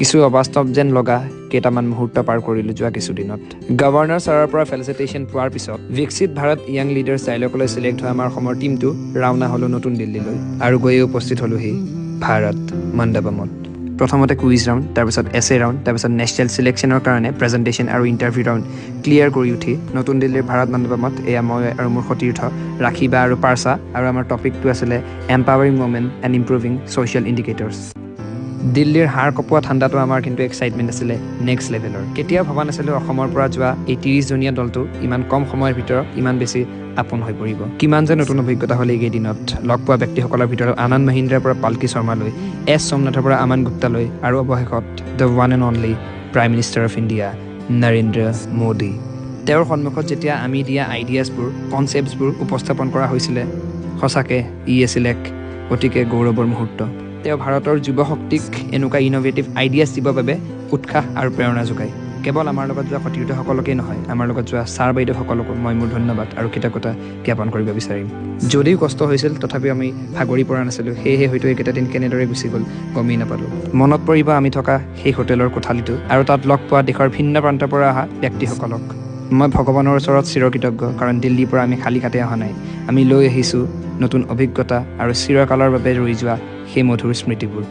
কিছু অবাস্তৱ যেন লগা কেইটামান মুহূৰ্ত পাৰ কৰিলোঁ যোৱা কিছুদিনত। গভৰ্ণৰ ছাৰৰ পৰা ফেলিচিটেশ্যন পোৱাৰ পিছত বিকশিত ভাৰত য়াং লিডাৰ্ছ ডাইলগলৈ চিলেক্ট হোৱা আমাৰ অসমৰ টীমটো ৰাওনা হ'লোঁ নতুন দিল্লীলৈ আৰু গৈয়ে উপস্থিত হ'লোহি ভাৰত মণ্ডপমত। প্ৰথমতে কুইজ ৰাউণ্ড, তাৰপিছত এছে ৰাউণ্ড, তাৰপিছত নেশ্যনেল চিলেকশ্যনৰ কাৰণে প্ৰেজেণ্টেশ্যন আৰু ইণ্টাৰভিউ ৰাউণ্ড ক্লিয়াৰ কৰি উঠি নতুন দিল্লীৰ ভাৰত মণ্ডপমত এয়া মই আৰু মোৰ সতীৰ্থ ৰাখিবা আৰু পাৰ্চা, আৰু আমাৰ টপিকটো আছিলে এম্পাৱাৰিং ওমেন এণ্ড ইম্প্ৰুভিং ছ'চিয়েল ইণ্ডিকেটৰ্ছ। দিল্লীৰ হাড় কপোৱা ঠাণ্ডাটো আমাৰ কিন্তু এক্সাইটমেণ্ট আছিলে নেক্সট লেভেলৰ। কেতিয়াও ভবা নাছিলোঁ অসমৰ পৰা যোৱা এই 30জনীয়া দলটো ইমান কম সময়ৰ ভিতৰত ইমান বেছি আপোন হৈ পৰিব। কিমান যে নতুন অভিজ্ঞতা হ'ল এইকেইদিনত। লগ পোৱা ব্যক্তিসকলৰ ভিতৰত আনন্দ মহিন্দ্ৰাৰ পৰা পাল্কি শৰ্মালৈ, এছ সোমনাথৰ পৰা আমান গুপ্তালৈ, আৰু অৱশেষত the one and only prime minister of India Narendra Modi. তেওঁৰ সন্মুখত যেতিয়া আমি দিয়া আইডিয়াছবোৰ, কনচেপ্টছবোৰ উপস্থাপন কৰা হৈছিলে, সঁচাকৈ ই আছিল এক অতিকে গৌৰৱৰ মুহূৰ্ত। তেওঁ ভাৰতৰ যুৱ শক্তিক এনেকুৱা ইন'ভেটিভ আইডিয়াছ দিবৰ বাবে উৎসাহ আৰু প্ৰেৰণা যোগায়। কেৱল আমাৰ লগত যোৱা সতীৰ্থসকলকেই নহয়, আমাৰ লগত যোৱা ছাৰ বাইদেউসকলকো মই মোৰ ধন্যবাদ আৰু কৃতজ্ঞতা জ্ঞাপন কৰিব বিচাৰিম। যদিও কষ্ট হৈছিল তথাপিও আমি ভাগৰি পৰা নাছিলোঁ, সেয়েহে হয়তো এইকেইটা দিন কেনেদৰে গুচি গ'ল গমেই নাপালোঁ। মনত পৰিব আমি থকা সেই হোটেলৰ কোঠালিটো আৰু তাত লগ পোৱা দেশৰ ভিন্ন প্ৰান্তৰ পৰা অহা ব্যক্তিসকলক। মই ভগৱানৰ ওচৰত চিৰকৃতজ্ঞ, কাৰণ দিল্লীৰ পৰা আমি খালী হাতে অহা নাই। আমি লৈ আহিছোঁ নতুন অভিজ্ঞতা আৰু চিৰকালৰ বাবে ৰৈ যোৱা সেই মধুৰ স্মৃতিবোৰ।